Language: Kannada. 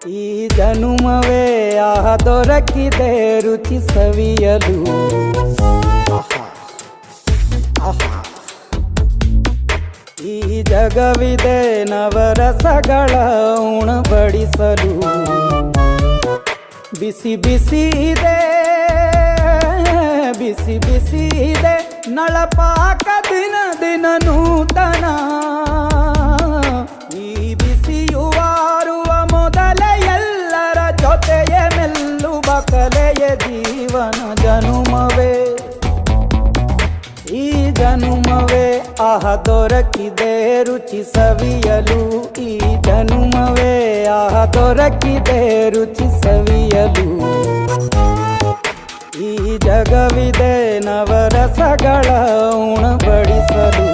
ಈ ಜನುಮವೇ ಆಹ ದೊರಕಿದೆ ರುಚಿ ಸವಿಯಲು. ಈ ಜಗವಿದೆ ನವರಸಗಳ ಉಣಬಡಿಸಲು. ಬಿಸಿ ಬಿಸಿ ಇದೆ, ಬಿಸಿ ಬಿಸಿ ಇದೆ ನಳಪಾಕ ದಿನ ದಿನ ನೂತನ. ಈ ಬಿಸಿಯುವಾರುವ ಮೊದಲೇ ಎಲ್ಲರ ಜೊತೆಯೇ ಮೆಲ್ಲುವ ಕಲೆಯ ಜೀವನ ಜನುಮವೇ. ಈ ಜನುಮವೇ ಆಹ ದೊರಕಿದೆ ರುಚಿ ಸವಿಯಲು. ಈ ಜನುಮವೇ ಆಹ ದೊರಕಿದೆ ರುಚಿ ಸವಿಯಲು. ಈ ಜಗವಿದೆ ನವರಸಗಳ ಉಣಬಡಿಸಲು.